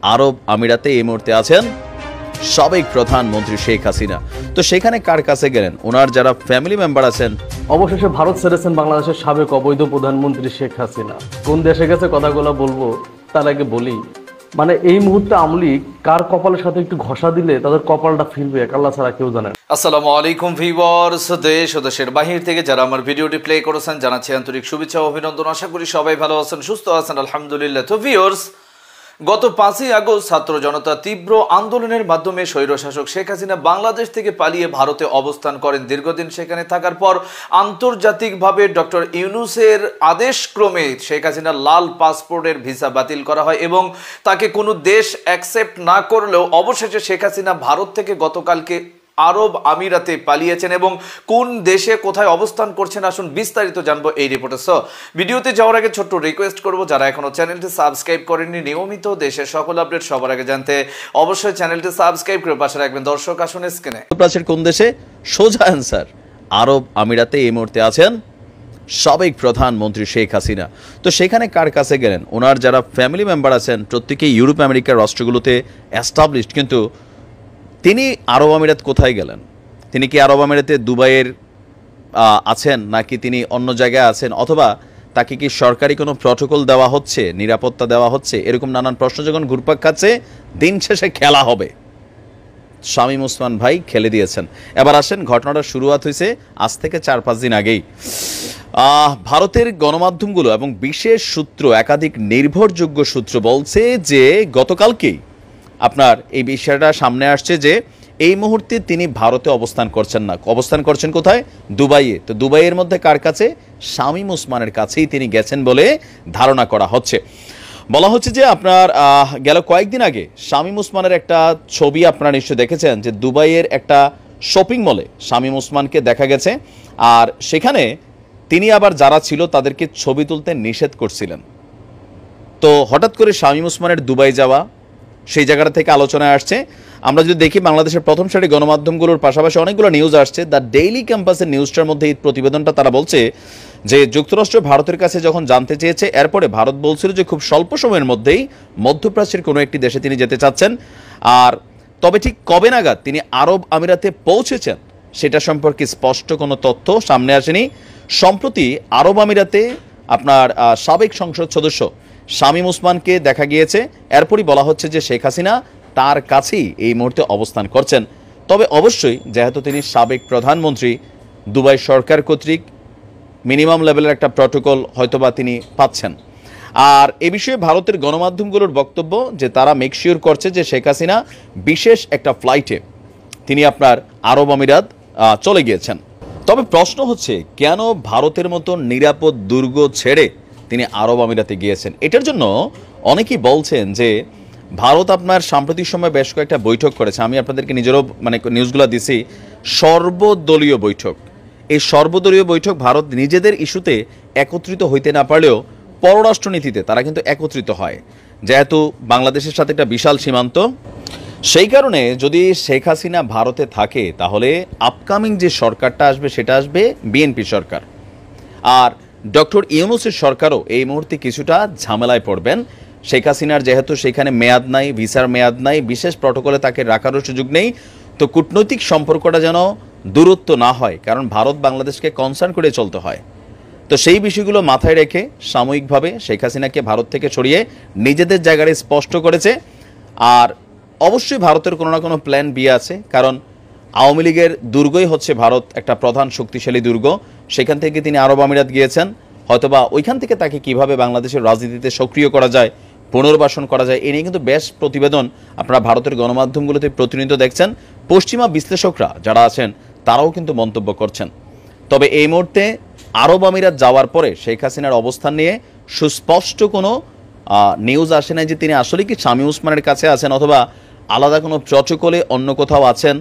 আরব আমিরাতে এই মুহূর্তে আছেন সাবেক প্রধানমন্ত্রী শেখ হাসিনা। তো সেখানে কার কাছে গেলেন? ওনার যারা ফ্যামিলি মেম্বার আছেন। অবশেষে ভারত ছেড়েছেন বাংলাদেশের সাবেক অবৈধ প্রধানমন্ত্রী শেখ হাসিনা। কোন দেশে গেছে কথাগুলো বলবো, তার আগে বলি, মানে এই মুহূর্তে আওয়ামী লীগ কার কপালের সাথে একটু ঘষা দিলে তাদের কপালটা ফিরবে আল্লাহ ছাড়া কেউ জানে। আসসালামু আলাইকুম ভিউয়ার্স, দেশ ও দেশের বাহির থেকে যারা আমার ভিডিওটি প্লে করেছেন জানাচ্ছি আন্তরিক শুভেচ্ছা ও অভিনন্দন। আশা করি সবাই ভালো আছেন, সুস্থ আছেন, আলহামদুলিল্লাহ। তো ভিউয়ার্স, গত 5ই আগস্ট ছাত্র জনতা তীব্র আন্দোলনের মাধ্যমে স্বৈরশাসক শেখ হাসিনা বাংলাদেশ থেকে পালিয়ে ভারতে অবস্থান করেন। দীর্ঘদিন সেখানে থাকার পর আন্তর্জাতিকভাবে ডক্টর ইউনূসের আদেশক্রমে শেখ হাসিনার লাল পাসপোর্টের ভিসা বাতিল করা হয় এবং তাকে কোনো দেশ অ্যাকসেপ্ট না করলেও অবশেষে শেখ হাসিনা ভারত থেকে গতকালকে আরব আমিরাতে পালিয়েছেন এবং কোন দেশে কোথায় অবস্থান করছেন আসুন বিস্তারিত জানবো এই রিপোর্টে। সো ভিডিওতে যাওয়ার আগে ছোট্ট রিকোয়েস্ট করব, যারা এখনো চ্যানেলটি সাবস্ক্রাইব করেননি, নিয়মিত দেশের সকল আপডেট সবার আগে জানতে অবশ্যই চ্যানেলটি সাবস্ক্রাইব করে পাশে রাখবেন। দর্শক আসুন স্ক্রিনে মধ্যপ্রাচ্যের কোন দেশে? সোজা অ্যান্সার, আরব আমিরাতে এই মুহূর্তে আছেন সাবেক প্রধানমন্ত্রী শেখ হাসিনা। তো সেখানে কার কাছে গেলেন? ওনার যারা ফ্যামিলি মেম্বার আছেন প্রত্যেকেই ইউরোপ আমেরিকার রাষ্ট্রগুলোতে এস্টাবলিশড, কিন্তু তিনি আরব আমিরাত কোথায় গেলেন? তিনি কি আরব আমিরাতে দুবাইয়ের আছেন, নাকি তিনি অন্য জায়গায় আছেন, অথবা তাকে কি সরকারি কোনো প্রটোকল দেওয়া হচ্ছে, নিরাপত্তা দেওয়া হচ্ছে? এরকম নানান প্রশ্ন যখন ঘুরপাক খাচ্ছে, দিন শেষে খেলা হবে। শামীম ওসমান ভাই খেলে দিয়েছেন। এবার আসেন, ঘটনাটা শুরুয়াত হয়েছে আজ থেকে 4-5 দিন আগেই। ভারতের গণমাধ্যমগুলো এবং বিশেষ সূত্র, একাধিক নির্ভরযোগ্য সূত্র বলছে যে গতকালকেই আপনার এই বিষয়টা সামনে আসছে যে এই মুহূর্তে তিনি ভারতে অবস্থান করছেন না, অবস্থান করছেন কোথায়? দুবাইয়ে। তো দুবাইয়ের মধ্যে কার কাছে? শামীম ওসমানের কাছেই তিনি গেছেন বলে ধারণা করা হচ্ছে। বলা হচ্ছে যে আপনার গেল কয়েকদিন আগে শামীম ওসমানের একটা ছবি আপনারা নিশ্চয়ই দেখেছেন, যে দুবাইয়ের একটা শপিং মলে শামীম ওসমানকে দেখা গেছে, আর সেখানে তিনি আবার যারা ছিল তাদেরকে ছবি তুলতে নিষেধ করছিলেন। তো হঠাৎ করে শামীম ওসমানের দুবাই যাওয়া, সেই জায়গাটা থেকে আলোচনায় আসছে। আমরা যদি দেখি বাংলাদেশের প্রথম সারি গণমাধ্যমগুলোর পাশাপাশি অনেকগুলো নিউজ আসছে। দ্য ডেইলি ক্যাম্পাসের নিউজটার মধ্যে এই প্রতিবেদনটা তারা বলছে যে যুক্তরাষ্ট্র ভারতের কাছে যখন জানতে চেয়েছে, এরপরে ভারত বলছিল যে খুব স্বল্প সময়ের মধ্যেই মধ্যপ্রাচ্যের কোনো একটি দেশে তিনি যেতে চাচ্ছেন। আর তবে ঠিক কবে নাগাদ তিনি আরব আমিরাতে পৌঁছেছেন সেটা সম্পর্কে স্পষ্ট কোনো তথ্য সামনে আসেনি। সম্প্রতি আরব আমিরাতে আপনার সাবেক সংসদ সদস্য শামীম ওসমানকে দেখা গিয়েছে। এরপরই বলা হচ্ছে যে শেখ হাসিনা তার কাছেই এই মুহূর্তে অবস্থান করছেন। তবে অবশ্যই যেহেতু তিনি সাবেক প্রধানমন্ত্রী, দুবাই সরকার কর্তৃক মিনিমাম লেভেলের একটা প্রটোকল হয়তোবা তিনি পাচ্ছেন। আর এ বিষয়ে ভারতের গণমাধ্যমগুলোর বক্তব্য যে তারা মেকশিওর করছে যে শেখ হাসিনা বিশেষ একটা ফ্লাইটে তিনি আপনার আরব আমিরাত চলে গিয়েছেন। তবে প্রশ্ন হচ্ছে, কেন ভারতের মতো নিরাপদ দুর্গ ছেড়ে তিনি আরব আমিরাতে গিয়েছেন? এটার জন্য অনেকেই বলছেন যে ভারত আপনার সাম্প্রতিক সময় বেশ কয়েকটা বৈঠক করেছে। আমি আপনাদেরকে নিজেরও নিউজগুলো দিছি, সর্বদলীয় বৈঠক। এই সর্বদলীয় বৈঠক ভারত নিজেদের ইস্যুতে একত্রিত হইতে না পারলেও পররাষ্ট্রনীতিতে তারা কিন্তু একত্রিত হয়, যেহেতু বাংলাদেশের সাথে একটা বিশাল সীমান্ত। সেই কারণে যদি শেখ হাসিনা ভারতে থাকে তাহলে আপকামিং যে সরকারটা আসবে সেটা আসবে বিএনপি সরকার। আর ডক্টর ইউনূসের সরকারও এই মুহূর্তে কিছুটা ঝামেলায় পড়বেন। শেখ হাসিনার যেহেতু সেখানে মেয়াদ নাই, ভিসার মেয়াদ নাই, বিশেষ প্রটোকলে তাকে রাখারও সুযোগ নেই, তো কূটনৈতিক সম্পর্কটা যেন দূরত্ব না হয়, কারণ ভারত বাংলাদেশকে কনসার্ন করে চলতে হয়। তো সেই বিষয়গুলো মাথায় রেখে সাময়িকভাবে শেখ হাসিনাকে ভারত থেকে সরিয়ে নিজেদের জায়গায় স্পষ্ট করেছে। আর অবশ্যই ভারতের কোনো না কোনো প্ল্যান বি আছে, কারণ আওয়ামী লীগের দুর্গই হচ্ছে ভারত, একটা প্রধান শক্তিশালী দুর্গ। সেখান থেকে তিনি আরব আমিরাত গিয়েছেন, হয়তোবা ওইখান থেকে তাকে কিভাবে বাংলাদেশের রাজনীতিতে সক্রিয় করা যায়, পুনর্বাসন করা যায়, এ নিয়ে কিন্তু বেশ প্রতিবেদন আপনারা ভারতের গণমাধ্যমগুলোতে প্রতিনিয়ত দেখছেন। পশ্চিমা বিশ্লেষকরা যারা আছেন তারাও কিন্তু মন্তব্য করছেন। তবে এই মুহূর্তে আরব আমিরাত যাওয়ার পরে শেখ হাসিনার অবস্থান নিয়ে সুস্পষ্ট কোনো নিউজ আসে নাই যে তিনি আসলে কি শামীম ওসমানের কাছে আছেন অথবা আলাদা কোনো প্রটোকলে অন্য কোথাও আছেন।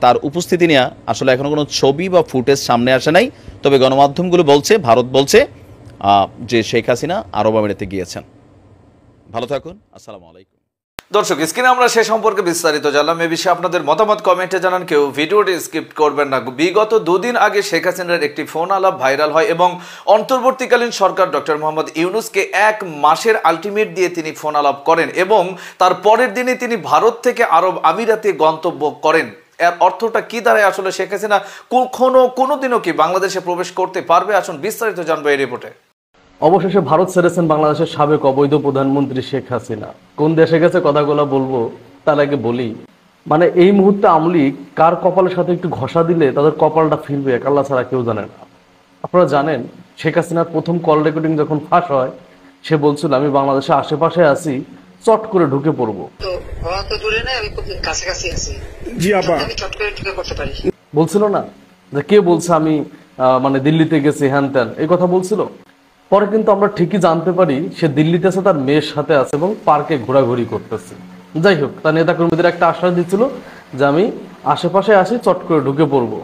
তার উপস্থিতি নিয়ে আসলে এখনো কোনো ছবি বা ফুটেজ সামনে আসে নাই। তবে গণমাধ্যমগুলো বলছে, ভারত বলছে যে শেখ হাসিনা আরব আমিরাতে গিয়েছেন। ভালো থাকুন, আসসালামু আলাইকুম। দর্শক, স্ক্রিনে আমরা সে সম্পর্কে বিস্তারিত জানলাম। এ বিষয়ে আপনাদের মতামত কমেন্টে জানান, কেউ ভিডিওটি স্কিপ করবেন না। বিগত 2 দিন আগে শেখ হাসিনার একটি ফোন আলাপ ভাইরাল হয় এবং অন্তর্বর্তীকালীন সরকার ডক্টর মোহাম্মদ ইউনূসকে 1 মাসের আলটিমেট দিয়ে তিনি ফোন আলাপ করেন এবং তার পরের দিনে তিনি ভারত থেকে আরব আমিরাতে গন্তব্য করেন। এর অর্থটা কি দাঁড়ায়? আসলে শেখ হাসিনা কোনোদিনও কি বাংলাদেশে প্রবেশ করতে পারবে? আসুন বিস্তারিত জানবো এই রিপোর্টে। অবশেষে ভারত ছেড়েছেন বাংলাদেশের সাবেক অবৈধ প্রধানমন্ত্রী শেখ হাসিনা। কোন দেশে গেছে কথাগুলো বলবো, তার আগে বলি, মানে এই মুহূর্তে আওয়ামী লীগ কার কপালের সাথে একটু ঘষা দিলে তাদের কপালটা ফিরবে এক আল্লাহ ছাড়া কেউ জানে না। আপনারা জানেন শেখ হাসিনার প্রথম কল রেকর্ডিং যখন ফাঁস হয়, সে বলছিল আমি বাংলাদেশের আশেপাশে আছি, চট করে ঢুকে পড়বো। বলছিল না যে কে বলছে আমি মানে দিল্লিতে গেছি হ্যান ত্যান, এই কথা বলছিল। পরে কিন্তু আমরা ঠিকই জানতে পারি সে দিল্লিতে আছে, তার মেয়ের সাথে আছে এবং পার্কে ঘোরাঘুরি করতেছে। যাই হোক, তার নেতাকর্মীদের একটা আশ্বাস দিচ্ছিল যে আমি আশেপাশে আসি, চট করে ঢুকে পড়বো।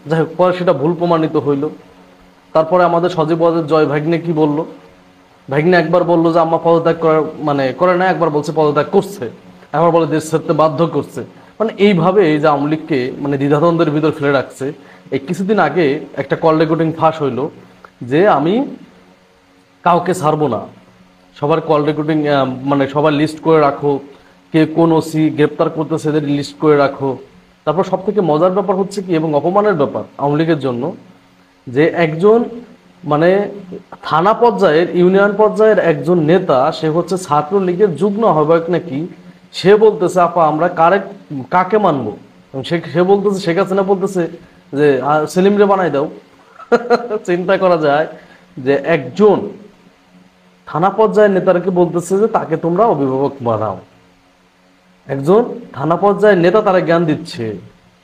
যাই হোক, পরে সেটা ভুল প্রমাণিত হইল। তারপরে আমাদের সজীব ওয়াজেদ জয় ভাগ্নে কি বলল? ভাগ্নে একবার বললো যে আম্মা পদত্যাগ করে না, একবার বলছে পদত্যাগ করছে, একবার বলে দেশ ছাড়তে বাধ্য করছে। মানে এইভাবে এই যে আওয়ামী লীগকে মানে দ্বিধাদ্বন্দ্বের ভিতর ফেলে রাখছে। এই কিছুদিন আগে একটা কল রেকর্ডিং ফাঁস হইলো যে আমি কাউকে ছাড়বো না, সবার কল রেকর্ডিং মানে সবার লিস্ট করে রাখো, কে কোন ওসি গ্রেপ্তার করতেছে এদের লিস্ট করে রাখো। তারপর সব থেকে মজার ব্যাপার হচ্ছে কি এবং অপমানের ব্যাপার আওয়ামী লীগের জন্য, যে একজন মানে থানা পর্যায়ের ইউনিয়ন পর্যায়ের একজন নেতা, সে হচ্ছে ছাত্রলীগের যুগ্ম আহ্বায়ক নাকি, সে বলতেছে আপা আমরা কাকে মানবো। সে বলতেছে, শেখ হাসিনা বলতেছে যে সেলিমরে বানাই দাও। চিন্তা করা যায় যে একজন থানা পর্যায়ের নেতাকে বলতেছে যে তাকে তোমরা অভিভাবক বানাও। একজন থানা পর্যায়ের নেতা তারা জ্ঞান দিচ্ছে।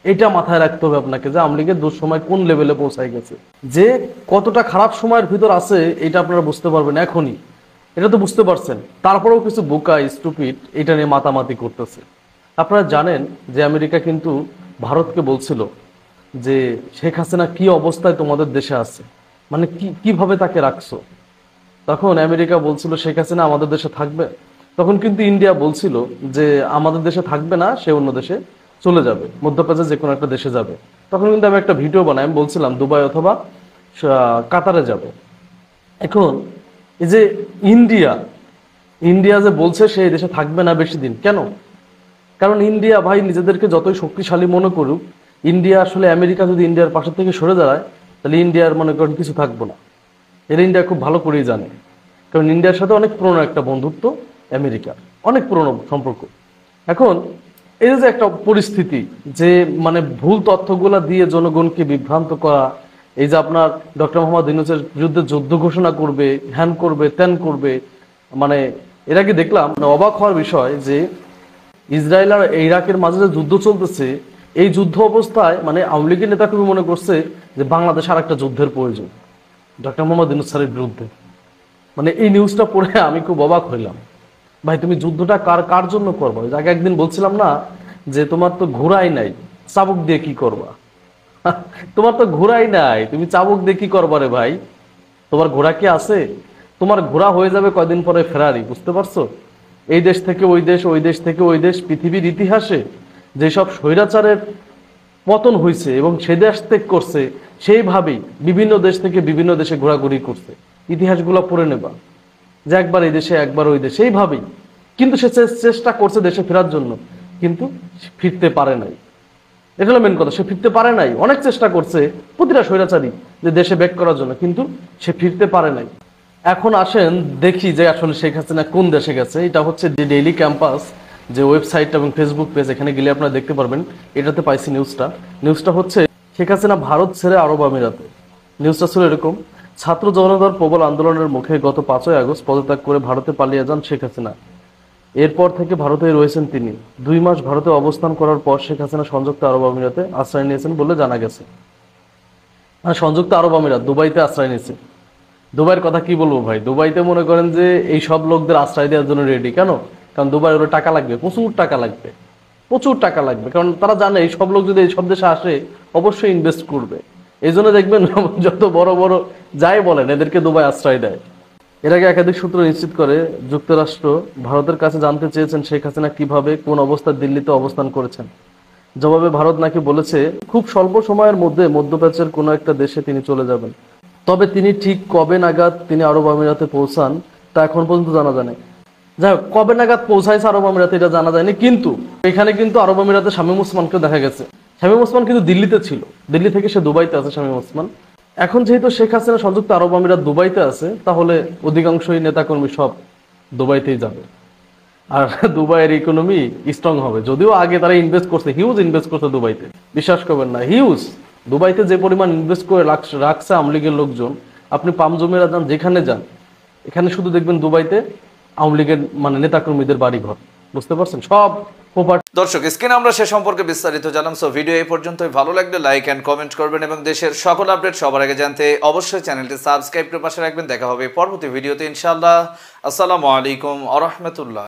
এটা মাথায় রাখতে হবে আপনাকে যে আওয়ামী লীগের দুঃসময় কোন লেভেলে পৌঁছায় গেছে, যে কতটা খারাপ সময়ের ভিতর আছে এটা আপনারা বুঝতে পারবেন এখনই। এটা তো বুঝতে পারছেন, তারপরেও কিছু বোকা স্টুপিড এটা নিয়ে মাতামাতি করতেছে। আপনারা জানেন যে আমেরিকা কিন্তু ভারতকে বলছিল যে শেখ হাসিনা কি অবস্থায় তোমাদের দেশে আছে, মানে কিভাবে তাকে রাখছো। তখন আমেরিকা বলছিল শেখ হাসিনা আমাদের দেশে থাকবে। তখন কিন্তু ইন্ডিয়া বলছিল যে আমাদের দেশে থাকবে না, সে অন্য দেশে চলে যাবে, মধ্যপ্রাচ্যে যে কোনো একটা দেশে যাবে। তখন কিন্তু আমি একটা ভিডিও বানাই, আমি বলছিলাম দুবাই অথবা কাতারে যাব। এখন এই যে ইন্ডিয়া যে বলছে সে দেশে থাকবে না বেশি দিন, কেন? কারণ ইন্ডিয়া ভাই নিজেদেরকে যতই শক্তিশালী মনে করুক, ইন্ডিয়া আসলে আমেরিকা যদি ইন্ডিয়ার পাশে থেকে সরে দাঁড়ায় তাহলে ইন্ডিয়ার মনে করেন কিছু থাকবো না। এটা ইন্ডিয়া খুব ভালো করেই জানে, কারণ ইন্ডিয়ার সাথে অনেক পুরনো একটা বন্ধুত্ব আমেরিকার, অনেক পুরনো সম্পর্ক। এখন এই যে একটা পরিস্থিতি যে মানে ভুল তথ্যগুলা দিয়ে জনগণকে বিভ্রান্ত করা, এই যে আপনার ডক্টর মোহাম্মদ ইউনূসের বিরুদ্ধে যুদ্ধ ঘোষণা করবে, হ্যান করবে, ত্যান করবে, মানে এর আগে দেখলাম মানে অবাক হওয়ার বিষয় যে ইসরায়েল আর ইরাকের মাঝে যে যুদ্ধ চলতেছে, এই যুদ্ধ অবস্থায় মানে আওয়ামী লীগের নেতাকর্মী মনে করছে যে বাংলাদেশ আর একটা যুদ্ধের প্রয়োজন ডক্টর মোহাম্মদ ইউনূস স্যারের বিরুদ্ধে। মানে এই নিউজটা পড়ে আমি খুব অবাক হইলাম। ভাই তুমি যুদ্ধটা কার জন্য করবো? আগে একদিন বলছিলাম না যে তোমার তো ঘোড়াই নাই, চাবুক দিয়ে কি করবা? তোমার তো ঘোড়াই নাই, তুমি চাবুক দিয়ে কি করবা রে ভাই? তোমার ঘোড়া কি আছে? তোমার ঘোড়া হয়ে যাবে কয়দিন পরে ফেরারি, বুঝতে পারছো? এই দেশ থেকে ওই দেশ, ওই দেশ থেকে ওই দেশ, পৃথিবীর ইতিহাসে যেসব স্বৈরাচারের পতন হয়েছে এবং সে দেশ ত্যাগ করছে, সেইভাবেই বিভিন্ন দেশ থেকে বিভিন্ন দেশে ঘোরাঘুরি করছে। ইতিহাসগুলো পড়ে নেবা যে একবার এই দেশে একবার ওই দেশে, এইভাবেই। কিন্তু সে চেষ্টা করছে দেশে ফেরার জন্য, কিন্তু ফিরতে পারে নাই। এটা হলো মেন কথা, সে ফিরতে পারে নাই। অনেক চেষ্টা করছে প্রতিটা স্বৈরাচারী যে দেশে ব্যাক করার জন্য, কিন্তু সে ফিরতে পারে নাই। এখন আসেন দেখি যে আসলে শেখ হাসিনা কোন দেশে গেছে। এটা হচ্ছে ডেইলি ক্যাম্পাস যে ওয়েবসাইট এবং ফেসবুক পেজ, এখানে গেলে আপনারা দেখতে পারবেন। এটাতে পাইছি নিউজটা হচ্ছে শেখ হাসিনা ভারত ছেড়ে আরব আমিরাতে। নিউজটা ছিল এরকম: ছাত্র জনতার প্রবল আন্দোলনের মুখে গত 5ই আগস্ট পদত্যাগ করে ভারতে পালিয়ে যান শেখ হাসিনা। এরপর থেকে ভারতেই রয়েছেন তিনি। 2 মাস ভারতে অবস্থান করার পর শেখ হাসিনা সংযুক্ত আরব আমিরাতে আশ্রয় নিয়েছেন বলে জানা গেছে। সংযুক্ত আরব আমিরাত, দুবাইতে আশ্রয় নিয়েছে। দুবাইয়ের কথা কি বলবো ভাই, দুবাইতে মনে করেন যে এই সব লোকদের আশ্রয় দেওয়ার জন্য রেডি। কেন? কারণ দুবাই ওর টাকা লাগবে, প্রচুর টাকা লাগবে, কারণ তারা জানে এই সব লোক যদি এই সব দেশে আসে অবশ্যই ইনভেস্ট করবে। এই জন্য দেখবেন যত বড় বড় যাই বলেন এদেরকে দুবাই আশ্রয় দেয়। এর আগে একাধিক সূত্র নিশ্চিত করে যুক্তরাষ্ট্র ভারতের কাছে জানতে চেয়েছেন শেখ হাসিনা কিভাবে কোন অবস্থায় দিল্লিতে অবস্থান করেছেন। জবাবে ভারত নাকি বলেছে খুব স্বল্প সময়ের মধ্যে মধ্যপ্রাচ্যের কোনো একটা দেশে তিনি চলে যাবেন। তবে তিনি ঠিক কবে নাগাদ তিনি আরব আমিরাতে পৌঁছান তা এখন পর্যন্ত জানা যায় না। যাই হোক, কবে নাগাদ পৌঁছাইছে আরব আমিরাতে এটা জানা যায়নি, কিন্তু এখানে কিন্তু আরব আমিরাতে শামীম ওসমানকে দেখা গেছে। শামীম ওসমান কিন্তু দিল্লিতে ছিল, দিল্লি থেকে সে দুবাইতে আছে শামীম ওসমান। এখন যেহেতু শেখ হাসিনা সংযুক্ত আরব আমিরাত দুবাইতে আছে, তাহলে অধিকাংশই নেতাকর্মী সব দুবাইতেই যাবে। আর দুবাইয়ের ইকোনমি স্ট্রং হবে, যদিও আগে তারা ইনভেস্ট করছে, হিউজ ইনভেস্ট করছে দুবাইতে, বিশ্বাস করবেন না, হিউজ। দুবাইতে যে পরিমাণ ইনভেস্ট করে রাখছে আওয়ামী লীগের লোকজন, আপনি পাম জমিরা যান, যেখানে যান, এখানে শুধু দেখবেন দুবাইতে আওয়ামী লীগের মানে নেতাকর্মীদের বাড়িঘর, বুঝতে পারছেন, সব প্রপার্টি। দর্শক, স্ক্রিনে আমরা সে সম্পর্কে বিস্তারিত জানলাম। সো ভিডিও এই পর্যন্তই। ভালো লাগলে লাইক এন্ড কমেন্ট করবেন এবং দেশের সকল আপডেট সবার আগে জানতে অবশ্যই চ্যানেলটি সাবস্ক্রাইব করে পাশে রাখবেন। দেখা হবে পরবর্তী ভিডিওতে ইনশাআল্লাহ। আসসালামু আলাইকুম ওয়া রাহমাতুল্লাহ।